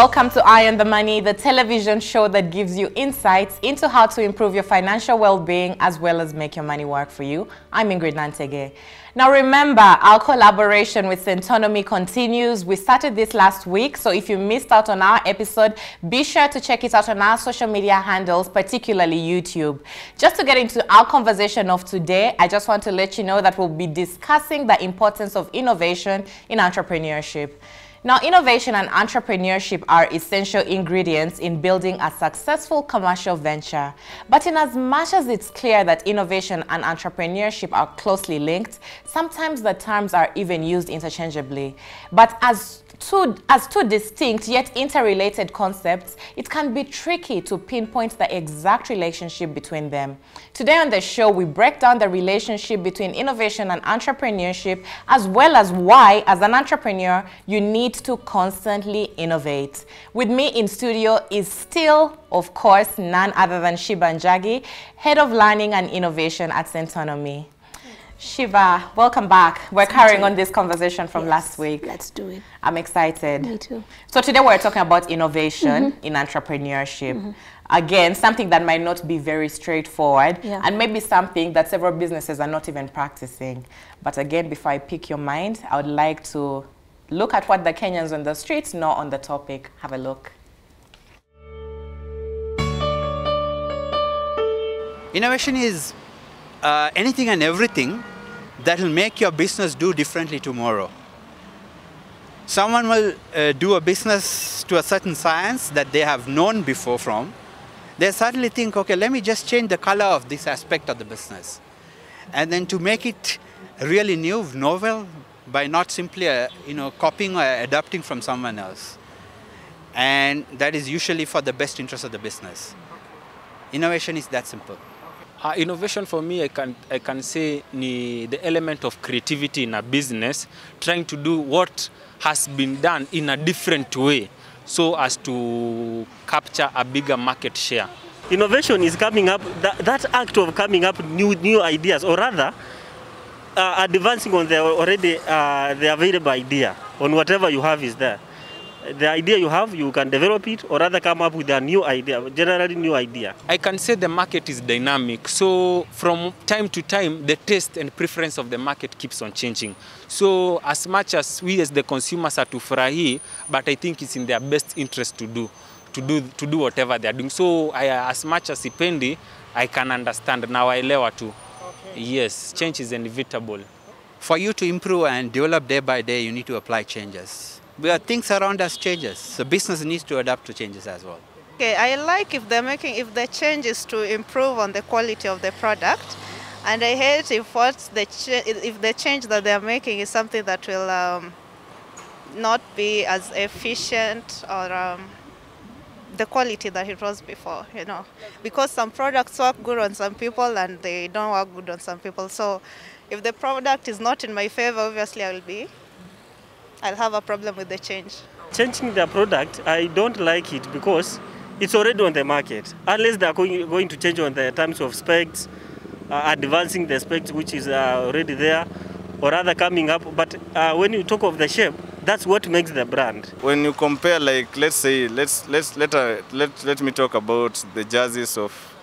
Welcome to Eye on the Money, the television show that gives you insights into how to improve your financial well-being as well as make your money work for you. I'm Ingrid Nantege. Now remember, our collaboration with Centonomy continues. We started this last week, so if you missed out on our episode, be sure to check it out on our social media handles, particularly YouTube. Just to get into our conversation of today, I just want to let you know that we'll be discussing the importance of innovation in entrepreneurship. Now, innovation and entrepreneurship are essential ingredients in building a successful commercial venture. But in as much as it's clear that innovation and entrepreneurship are closely linked, sometimes the terms are even used interchangeably. But as two distinct yet interrelated concepts, it can be tricky to pinpoint the exact relationship between them. Today on the show, we break down the relationship between innovation and entrepreneurship, as well as why, as an entrepreneur, you need to constantly innovate. With me in studio is still, of course, none other than Shiba Njagi, Head of Learning and Innovation at Centonomy. Shiva, welcome back. We're carrying on this conversation from last week. Let's do it. I'm excited. Me too. So today we're talking about innovation in entrepreneurship. Again, something that might not be very straightforward and maybe something that several businesses are not even practicing. But again, before I pick your mind, I would like to look at what the Kenyans on the streets know on the topic. Have a look. Innovation is anything and everything that will make your business do differently tomorrow. Someone will do a business to a certain science that they have known before from. They suddenly think, okay, let me just change the color of this aspect of the business. And then to make it really new, novel, by not simply copying or adapting from someone else. And that is usually for the best interest of the business. Innovation is that simple. Innovation for me, I can say the element of creativity in a business, trying to do what has been done in a different way so as to capture a bigger market share. Innovation is coming up, that act of coming up new ideas, or rather advancing on the available idea, on whatever you have is there. The idea you have, you can develop it or rather come up with a new idea, generally new idea. I can say the market is dynamic. So from time to time, the taste and preference of the market keeps on changing. So as much as we as the consumers are to furahi, but I think it's in their best interest to do whatever they are doing. So as much as ipendi, I can understand. Now I lewa too. Okay. Yes, change is inevitable. For you to improve and develop day by day, you need to apply changes. But things around us changes, so business needs to adapt to changes as well. Okay, I like if the change is to improve on the quality of the product, and I hate if the change that they are making is something that will not be as efficient or the quality that it was before, because some products work good on some people and they don't work good on some people. So if the product is not in my favor, obviously I'll have a problem with the change. Changing the product, I don't like it because it's already on the market. Unless they're going to change on the terms of specs, advancing the specs which is already there, or rather coming up. But when you talk of the shape, that's what makes the brand. When you compare, like, let's say, let me talk about the jerseys of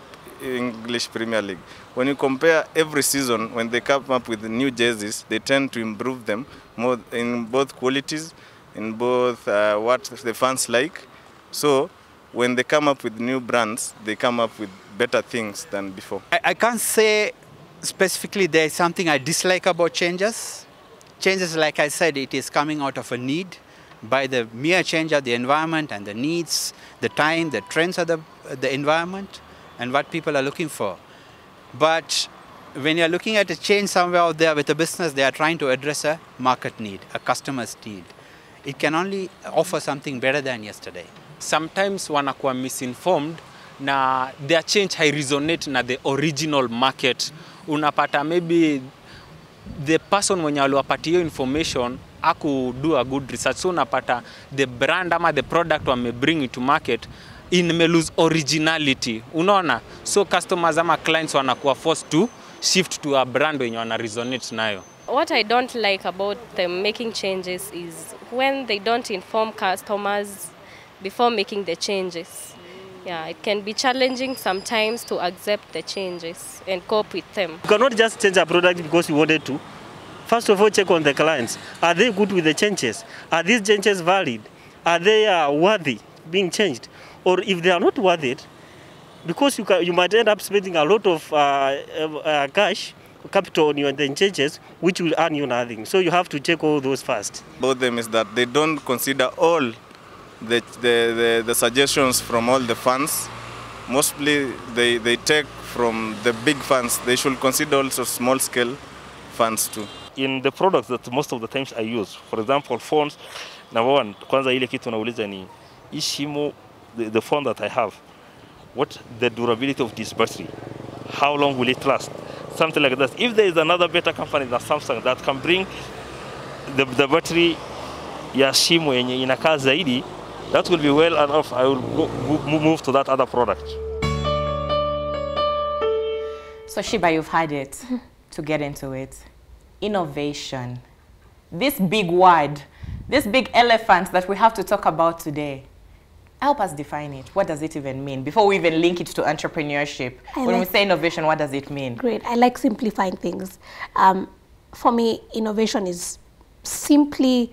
English Premier League. When you compare every season, when they come up with new jerseys, they tend to improve them more in both qualities, in both what the fans like. So when they come up with new brands, they come up with better things than before. I can't say specifically there is something I dislike about changes. Changes, like I said, it is coming out of a need by the mere change of the environment and the needs, the time, the trends of the environment and what people are looking for. But when you're looking at a change somewhere out there with a business, they are trying to address a market need, a customer's need. It can only offer something better than yesterday. Sometimes wanakuwa misinformed na their change hai resonate na the original market. Unapata maybe the person mwenye aliwapatia information aku do a good research. So unapata the brand ama the product wame bring it to market may lose originality. Unaona? So customers ama clients wanakuwa forced to shift to a brand wenye wana resonate nayo. What I don't like about them making changes is when they don't inform customers before making the changes. Yeah, it can be challenging sometimes to accept the changes and cope with them. You cannot just change a product because you wanted to. First of all, check on the clients. Are they good with the changes? Are these changes valid? Are they worthy being changed? Or if they are not worth it, because you might end up spending a lot of cash, capital on your changes, which will earn you nothing. So you have to check all those first. About them is that they don't consider all the suggestions from all the funds. Mostly they take from the big funds. They should consider also small scale funds too. In the products that most of the times I use, for example, phones, number one, kwanza ile kitu nauliza ni ishimu, the phone that I have, what the durability of this battery, how long will it last, something like that. If there is another better company than Samsung that can bring the battery ya shimu yenye inakaa zaidi, that will be well enough. I will move to that other product. So Shiba, you've had it. To get into it, innovation, this big word, this big elephant that we have to talk about today. Help us define it. What does it even mean? Before we even link it to entrepreneurship, when we say innovation, what does it mean? Great. I like simplifying things. For me, innovation is simply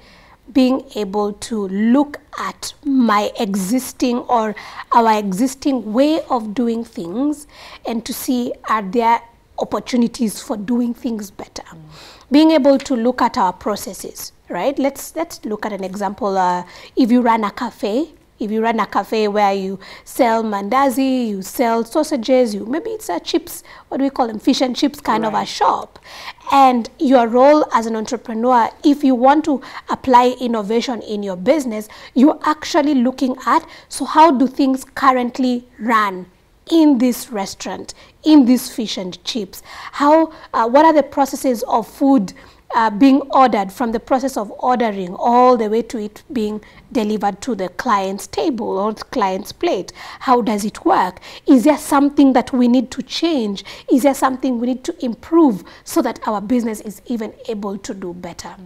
being able to look at my existing or our existing way of doing things and to see, are there opportunities for doing things better. Being able to look at our processes, right? Let's look at an example. If you run a cafe, where you sell mandazi, you sell sausages, maybe it's a chips, what do we call them, fish and chips kind of a shop. And your role as an entrepreneur, if you want to apply innovation in your business, you're actually looking at, so how do things currently run in this restaurant, in this fish and chips? How, what are the processes of food being ordered, from the process of ordering all the way to it being delivered to the client's table or the client's plate? How does it work? Is there something that we need to change? Is there something we need to improve so that our business is even able to do better?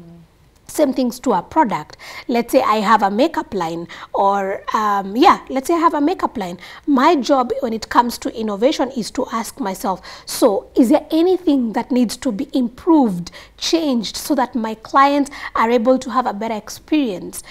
Same things to a product. Let's say I have a makeup line, or let's say I have a makeup line. My job when it comes to innovation is to ask myself, so is there anything that needs to be improved, changed, so that my clients are able to have a better experience,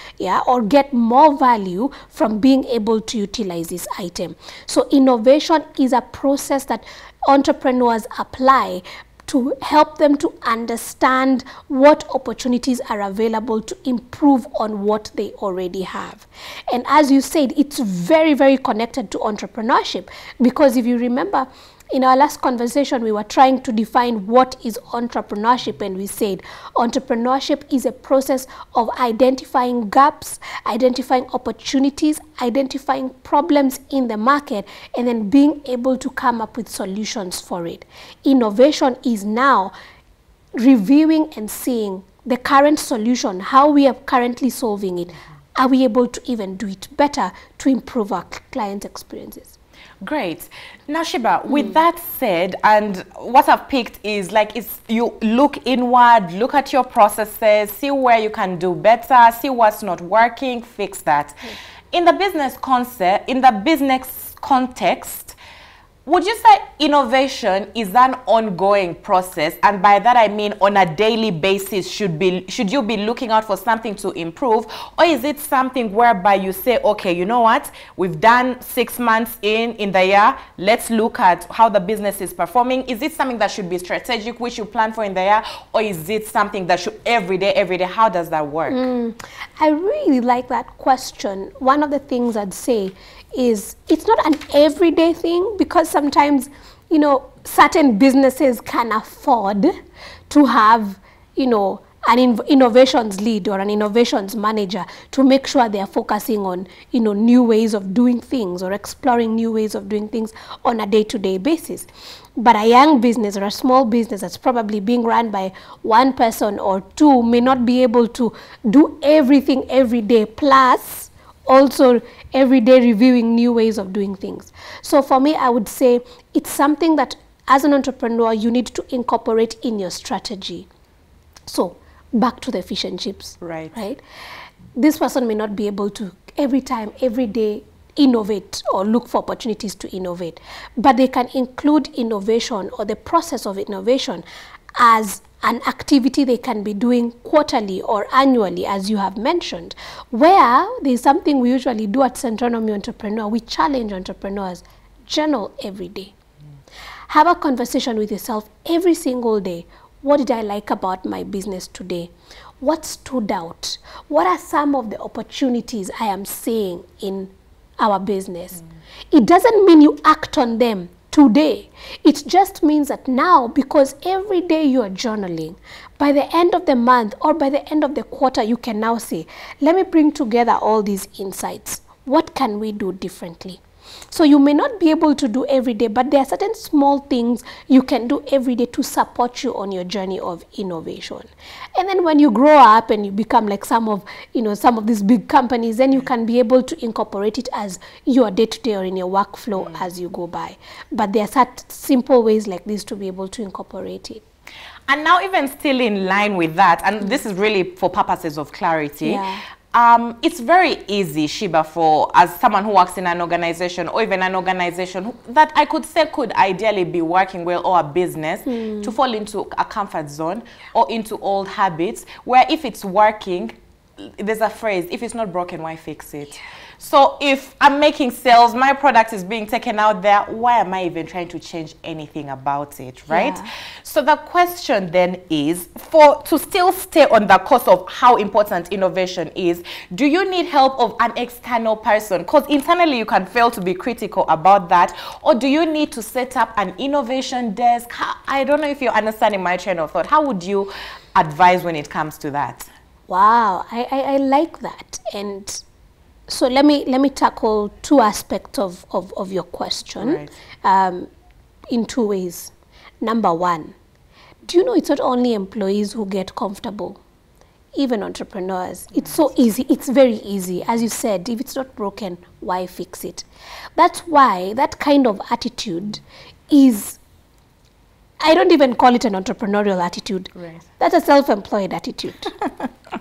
or get more value from being able to utilize this item? So innovation is a process that entrepreneurs apply to help them to understand what opportunities are available to improve on what they already have. And as you said, it's very, very connected to entrepreneurship, because if you remember, in our last conversation, we were trying to define what is entrepreneurship, and we said entrepreneurship is a process of identifying gaps, identifying opportunities, identifying problems in the market, and then being able to come up with solutions for it. Innovation is now reviewing and seeing the current solution, how we are currently solving it. Are we able to even do it better to improve our client experiences? Great. Now, Shiba, with that said, and what I've picked is like, you look inward, look at your processes, see where you can do better, see what's not working, fix that. In the business context, would you say innovation is an ongoing process? And by that I mean on a daily basis, should you be looking out for something to improve? Or is it something whereby you say, okay, you know what, we've done 6 months in the year, let's look at how the business is performing? Is it something that should be strategic, which you plan for in the year? Or is it something that should every day, how does that work? I really like that question. One of the things I'd say is it's not an everyday thing, because sometimes, you know, certain businesses can afford to have, you know, an innovations lead or an innovations manager to make sure they are focusing on, you know, new ways of doing things or exploring new ways of doing things on a day-to-day basis. But a young business or a small business that's probably being run by one person or two may not be able to do everything every day, plus also every day reviewing new ways of doing things. So for me, I would say it's something that as an entrepreneur, you need to incorporate in your strategy. So back to the fish and chips, right? This person may not be able to every time, every day, innovate or look for opportunities to innovate. But they can include innovation or the process of innovation as an activity they can be doing quarterly or annually, as you have mentioned, where there's something we usually do at Centronomy Entrepreneur. We challenge entrepreneurs, journal every day. Have a conversation with yourself every single day. What did I like about my business today? What stood out? What are some of the opportunities I am seeing in our business? It doesn't mean you act on them today. It just means that now, because every day you are journaling, by the end of the month or by the end of the quarter, you can now say, let me bring together all these insights. What can we do differently? So you may not be able to do every day, but there are certain small things you can do every day to support you on your journey of innovation. And then when you grow up and you become like some of these big companies, then you can be able to incorporate it as your day-to-day or in your workflow as you go by. But there are such simple ways like this to be able to incorporate it. And now, even still in line with that, and this is really for purposes of clarity, it's very easy, Shiba, for as someone who works in an organization or even an organization that I could say could ideally be working well, or a business, to fall into a comfort zone or into old habits where if it's working, there's a phrase, if it's not broken, why fix it? So if I'm making sales, my product is being taken out there, why am I even trying to change anything about it, right? So the question then is, to still stay on the course of how important innovation is, do you need help of an external person? Because internally you can fail to be critical about that. Or do you need to set up an innovation desk? I don't know if you're understanding my train of thought. How would you advise when it comes to that? Wow, I like that. And so let me tackle two aspects of your question in two ways. Number one, do you know it's not only employees who get comfortable, even entrepreneurs. It's so easy. It's very easy. As you said, if it's not broken, why fix it? That's why that kind of attitude is, I don't even call it an entrepreneurial attitude. That's a self-employed attitude.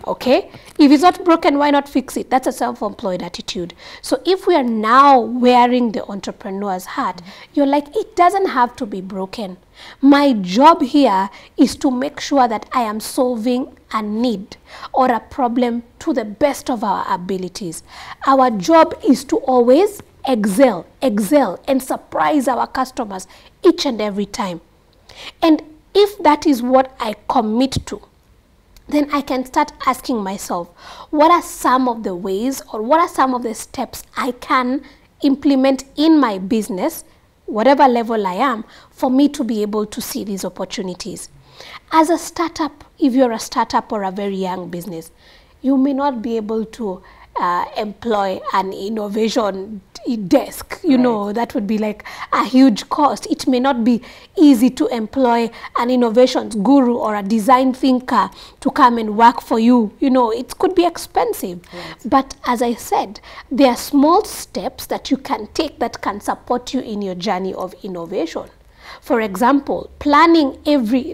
Okay? If it's not broken, why not fix it? That's a self-employed attitude. So if we are now wearing the entrepreneur's hat, you're like, it doesn't have to be broken. My job here is to make sure that I am solving a need or a problem to the best of our abilities. Our job is to always excel, and surprise our customers each and every time. And if that is what I commit to, then I can start asking myself, what are some of the ways or what are some of the steps I can implement in my business, whatever level I am, for me to be able to see these opportunities. As a startup, if you're a startup or a very young business, you may not be able to employ an innovation desk, you know, that would be like a huge cost. It may not be easy to employ an innovations guru or a design thinker to come and work for you. You know, it could be expensive. But as I said, there are small steps that you can take that can support you in your journey of innovation. For example, planning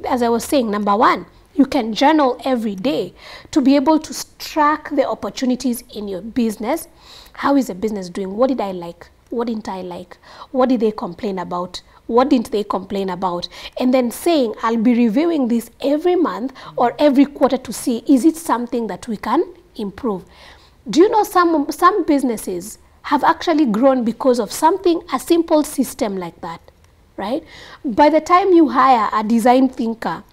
as I was saying, number one, you can journal every day to be able to track the opportunities in your business. How is the business doing? What did I like? What didn't I like? What did they complain about? What didn't they complain about? And then saying, I'll be reviewing this every month or every quarter to see, is it something that we can improve? Do you know some businesses have actually grown because of a simple system like that, right? By the time you hire a design thinker,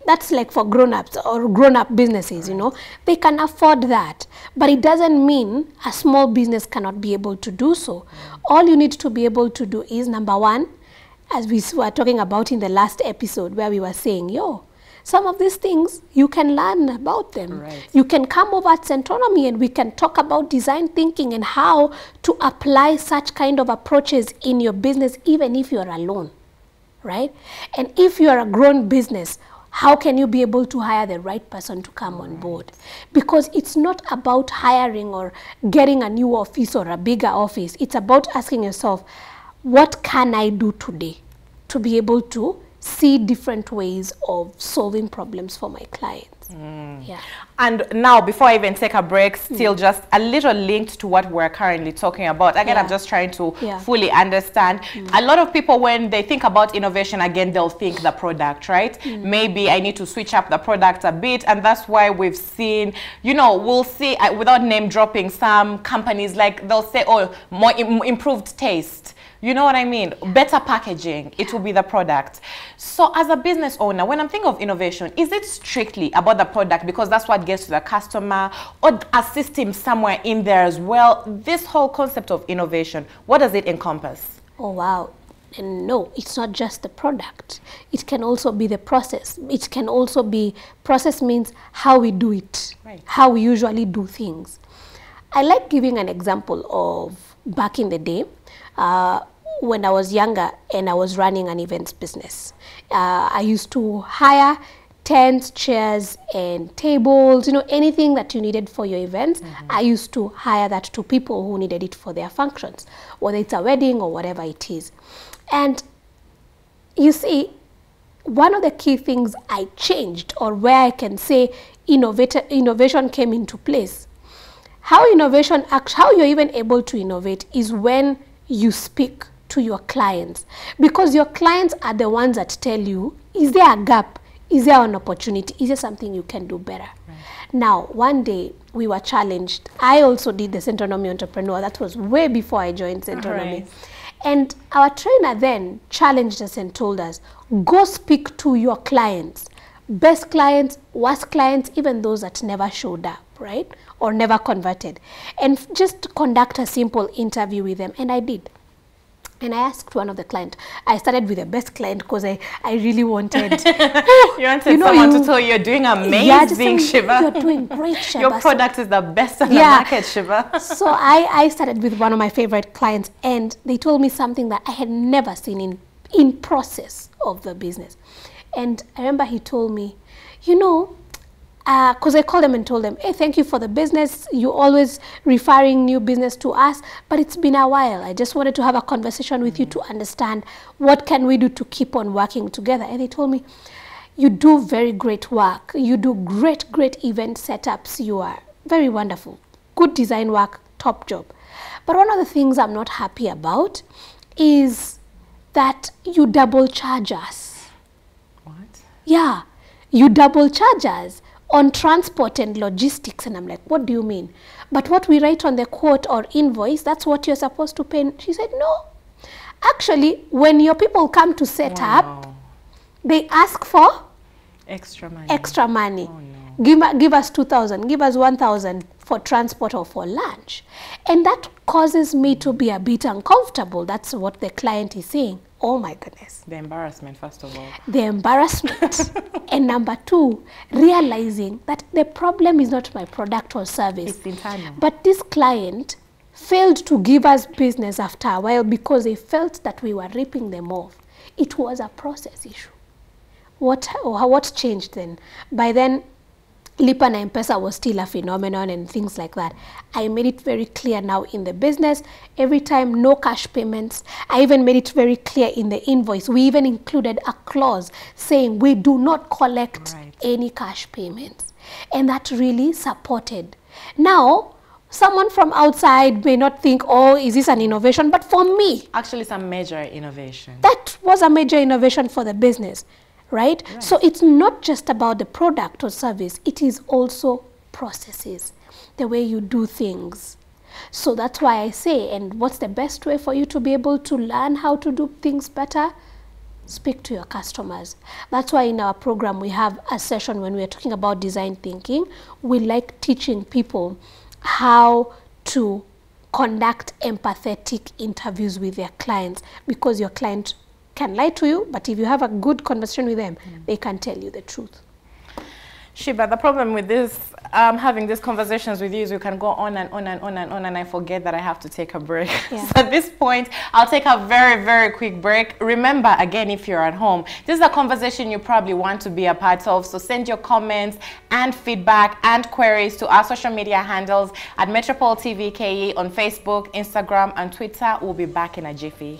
that's like for grown-ups or grown-up businesses, you know, they can afford that. But it doesn't mean a small business cannot be able to do so. All you need to be able to do is, number one, as we were talking about in the last episode where we were saying, some of these things, you can learn about them. You can come over at Centronomy and we can talk about design thinking and how to apply such kind of approaches in your business, even if you're alone, right? And if you're a grown business, how can you be able to hire the right person to come on board? Because it's not about hiring or getting a new office or a bigger office. It's about asking yourself, what can I do today to be able to see different ways of solving problems for my clients? Yeah. And now, before I even take a break, still just a little linked to what we're currently talking about. Again, I'm just trying to fully understand. A lot of people, when they think about innovation, again, they'll think the product, right? Maybe I need to switch up the product a bit. And that's why we've seen, you know, we'll see, without name dropping, some companies, like they'll say, oh, more improved taste. You know what I mean? Better packaging, it will be the product. So as a business owner, when I'm thinking of innovation, is it strictly about the product because that's what gets to the customer, or a system somewhere in there as well? This whole concept of innovation, what does it encompass? Oh, wow. And no, it's not just the product. It can also be the process. It can also be, process means how we do it, how we usually do things. I like giving an example of back in the day, when I was younger and I was running an events business. I used to hire tents, chairs, and tables, you know, anything that you needed for your events. I used to hire that to people who needed it for their functions, whether it's a wedding or whatever it is. And you see, one of the key things I changed, or where I can say innovation came into place. How you're even able to innovate is when you speak to your clients, because your clients are the ones that tell you, is there a gap? Is there an opportunity? Is there something you can do better? Now, one day we were challenged. I also did the Centronomy Entrepreneur. That was way before I joined Centronomy. And our trainer then challenged us and told us, go speak to your clients, best clients, worst clients, even those that never showed up, right? Or never converted. And just conduct a simple interview with them. And I did. And I asked one of the clients. I started with the best client because I really wanted. You wanted someone to tell you you're doing amazing, Shiva. You're doing great, Shiva. Your product is the best on the market, Shiva. So I started with one of my favorite clients, and they told me something that I had never seen in process of the business. And I remember he told me, you know, because I called them and told them, hey, thank you for the business. You're always referring new business to us, but it's been a while. I just wanted to have a conversation with you to understand what can we do to keep on working together. And they told me, you do very great work. You do great event setups. You are very wonderful. Good design work, top job. But one of the things I'm not happy about is that you double charge us. What? Yeah, you double charge us on transport and logistics. And I'm like, what do you mean? But what we write on the quote or invoice, that's what you're supposed to pay. And she said, no. Actually, when your people come to set up, they ask for extra money. Extra money. Oh, no. Give us 2,000, give us 1,000 for transport or for lunch. And that causes me to be a bit uncomfortable. That's what the client is saying. Oh my goodness. The embarrassment, first of all. The embarrassment. And number two, realizing that the problem is not my product or service. It's internal. But this client failed to give us business after a while because they felt that we were ripping them off. It was a process issue. What changed then? By then, Lipa na M-Pesa was still a phenomenon and things like that. I made it very clear now in the business, every time no cash payments. I even made it very clear in the invoice. We even included a clause saying we do not collect any cash payments. And that really supported. Now, someone from outside may not think, oh, is this an innovation? But for me, actually, it's a major innovation. That was a major innovation for the business. Right? So it's not just about the product or service, it is also processes, the way you do things. So that's why I say, and what's the best way for you to be able to learn how to do things better? Speak to your customers. That's why in our program we have a session when we're talking about design thinking. We like teaching people how to conduct empathetic interviews with their clients, because your client can lie to you, but if you have a good conversation with them, they can tell you the truth. Shiba, the problem with this, having these conversations with you is you can go on and on and on and on, and I forget that I have to take a break. So at this point, I'll take a very quick break. Remember, again, if you're at home, this is a conversation you probably want to be a part of, so send your comments and feedback and queries to our social media handles at Metropole TV KE on Facebook, Instagram, and Twitter. We'll be back in a jiffy.